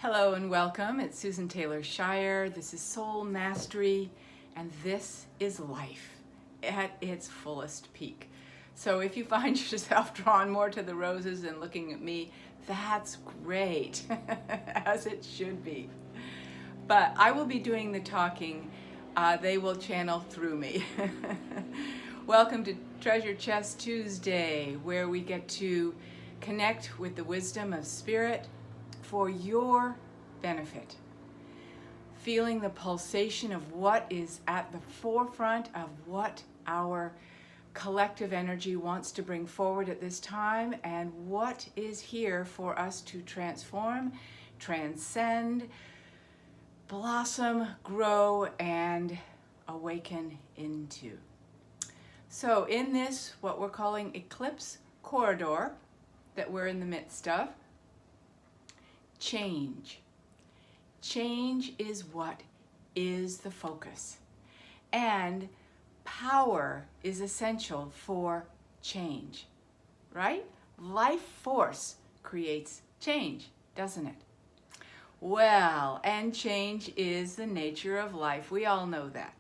Hello and welcome. It's Susan Taylor Shire. This is Soul Mastery, and this is life at its fullest peak. So if you find yourself drawn more to the roses and looking at me, that's great, as it should be. But I will be doing the talking. They will channel through me. Welcome to Treasure Chest Tuesday, where we get to connect with the wisdom of Spirit for your benefit. Feeling the pulsation of what is at the forefront of what our collective energy wants to bring forward at this time, and what is here for us to transform, transcend, blossom, grow, and awaken into. So in this, what we're calling eclipse corridor that we're in the midst of, change. Change is what is the focus. And power is essential for change, right? Life force creates change, doesn't it? Well, and change is the nature of life. We all know that.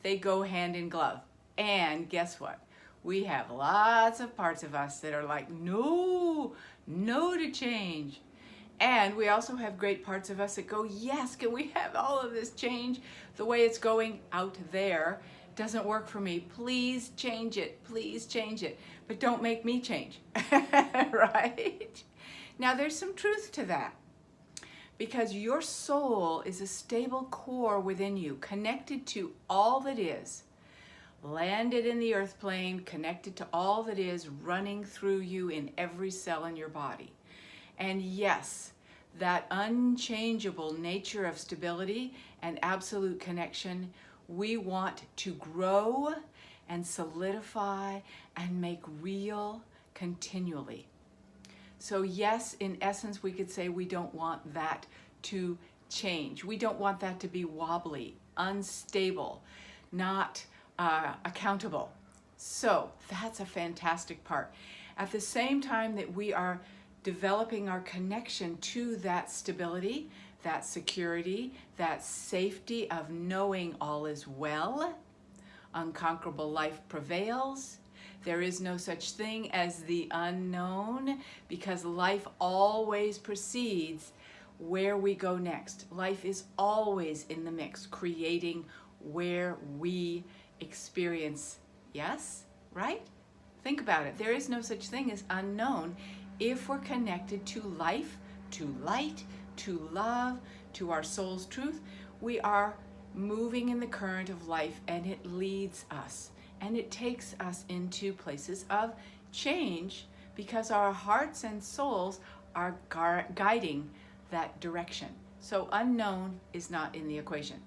They go hand in glove. And guess what? We have lots of parts of us that are like, no to change. And we also have great parts of us that go, yes, can we have all of this change? The way it's going out there doesn't work for me. Please change it. Please change it. But don't make me change, right? Now, there's some truth to that, because your soul is a stable core within you, connected to all that is, landed in the earth plane, connected to all that is, running through you in every cell in your body. And yes, that unchangeable nature of stability and absolute connection, we want to grow and solidify and make real continually. So yes, in essence, we could say we don't want that to change. We don't want that to be wobbly, unstable, not accountable. So that's a fantastic part. At the same time that we are developing our connection to that stability, that security, that safety of knowing all is well, unconquerable life prevails. There is no such thing as the unknown, because life always precedes where we go next. Life is always in the mix, creating where we experience. Yes, right? Think about it. There is no such thing as unknown if we're connected to life, to light, to love, to our soul's truth. We are moving in the current of life, and it leads us, and it takes us into places of change, because our hearts and souls are guiding that direction. So unknown is not in the equation.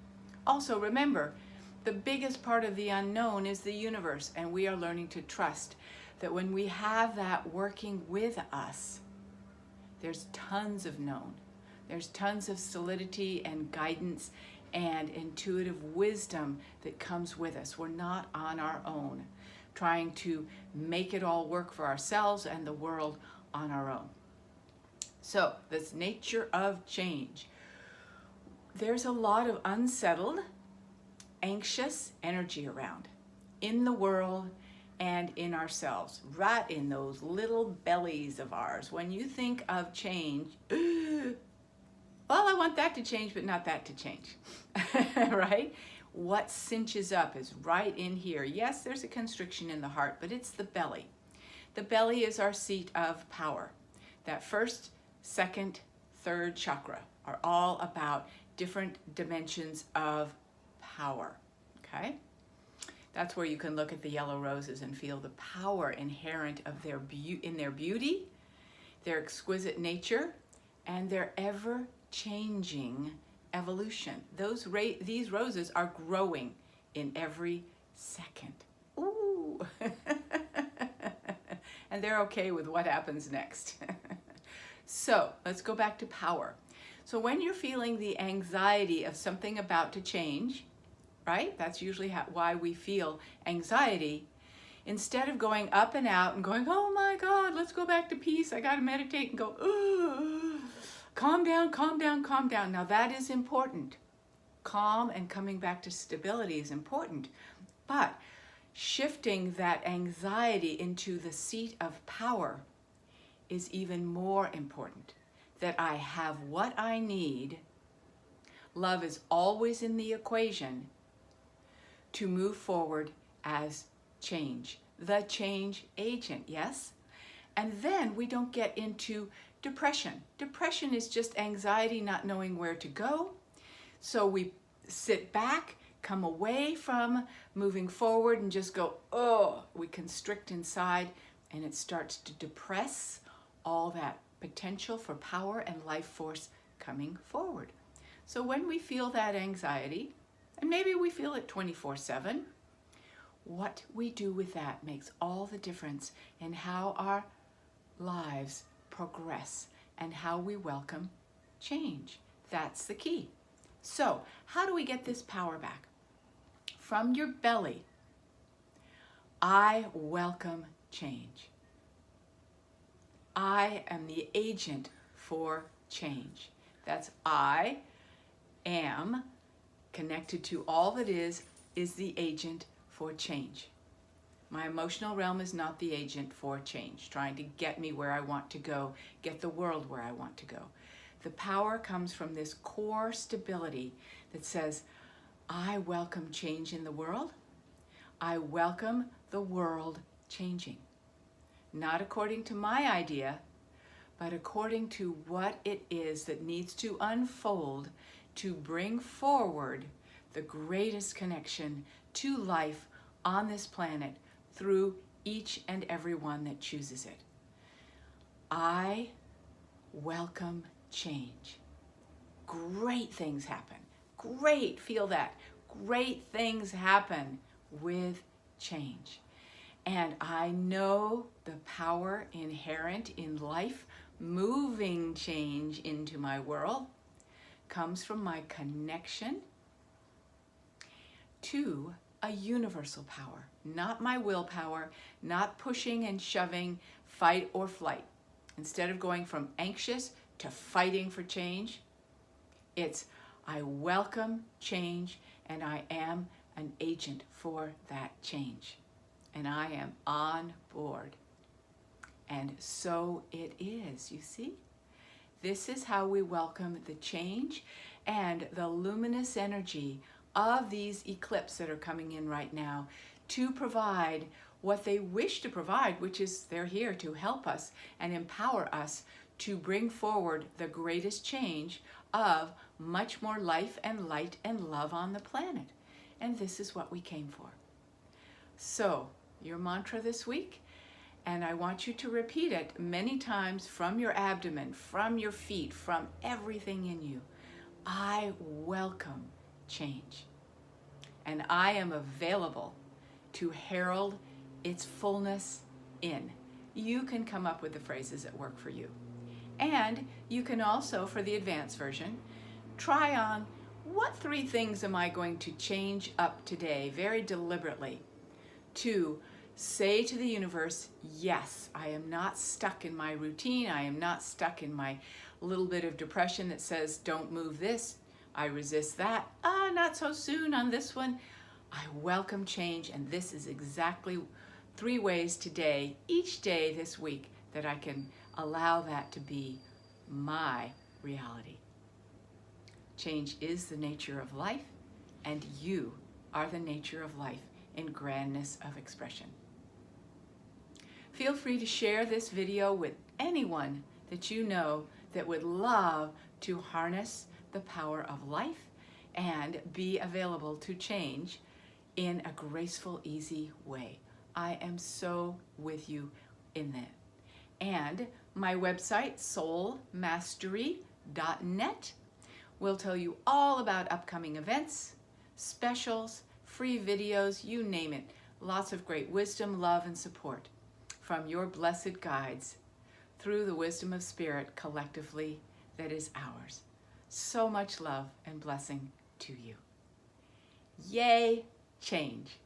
Also, remember, the biggest part of the unknown is the universe, and we are learning to trust that when we have that working with us, there's tons of known. There's tons of solidity and guidance and intuitive wisdom that comes with us. We're not on our own, trying to make it all work for ourselves and the world on our own. So, this nature of change. There's a lot of unsettled, anxious energy around in the world and in ourselves, right in those little bellies of ours. When you think of change, well, I want that to change, but not that to change, right? What cinches up is right in here. Yes, there's a constriction in the heart, but it's the belly. The belly is our seat of power. That first, second, third chakra are all about different dimensions of power, okay? That's where you can look at the yellow roses and feel the power inherent of in their beauty, their exquisite nature, and their ever-changing evolution. These roses are growing in every second. Ooh! And they're okay with what happens next. So let's go back to power. So when you're feeling the anxiety of something about to change, right? That's usually why we feel anxiety. Instead of going up and out and going, oh my God, let's go back to peace. I got to meditate and go, calm down, calm down, calm down. Now that is important. Calm and coming back to stability is important. But shifting that anxiety into the seat of power is even more important. That I have what I need. Love is always in the equation to move forward as change. The change agent, yes? And then we don't get into depression. Depression is just anxiety, not knowing where to go. So we sit back, come away from moving forward and just go, oh, we constrict inside, and it starts to depress all that potential for power and life force coming forward. So when we feel that anxiety, and maybe we feel it 24/7, what we do with that makes all the difference in how our lives progress and how we welcome change. That's the key. So, how do we get this power back? From your belly, I welcome change. I am the agent for change. That's I am connected to all that is the agent for change. My emotional realm is not the agent for change, trying to get me where I want to go, get the world where I want to go. The power comes from this core stability that says, I welcome change in the world. I welcome the world changing. Not according to my idea, but according to what it is that needs to unfold to bring forward the greatest connection to life on this planet through each and every one that chooses it. I welcome change. Great things happen. Great, feel that. Great things happen with change. And I know the power inherent in life, moving change into my world, comes from my connection to a universal power, not my willpower, not pushing and shoving, fight or flight. Instead of going from anxious to fighting for change, it's I welcome change and I am an agent for that change. And I am on board. And so it is, you see? This is how we welcome the change and the luminous energy of these eclipses that are coming in right now to provide what they wish to provide, which is they're here to help us and empower us to bring forward the greatest change of much more life and light and love on the planet. And this is what we came for. So, your mantra this week, and I want you to repeat it many times from your abdomen, from your feet, from everything in you. I welcome change. And I am available to herald its fullness in. You can come up with the phrases that work for you. And you can also, for the advanced version, try on what 3 things am I going to change up today, very deliberately, to say to the universe, yes, I am not stuck in my routine. I am not stuck in my little bit of depression that says, don't move this. I resist that. Not so soon on this one. I welcome change, and this is exactly 3 ways today, each day this week, that I can allow that to be my reality. Change is the nature of life, and you are the nature of life in grandness of expression. Feel free to share this video with anyone that you know that would love to harness the power of life and be available to change in a graceful, easy way. I am so with you in that. And my website, soulmastery.net, will tell you all about upcoming events, specials, free videos, you name it. Lots of great wisdom, love, and support from your blessed guides through the wisdom of spirit collectively that is ours. So much love and blessing to you. Yay, change.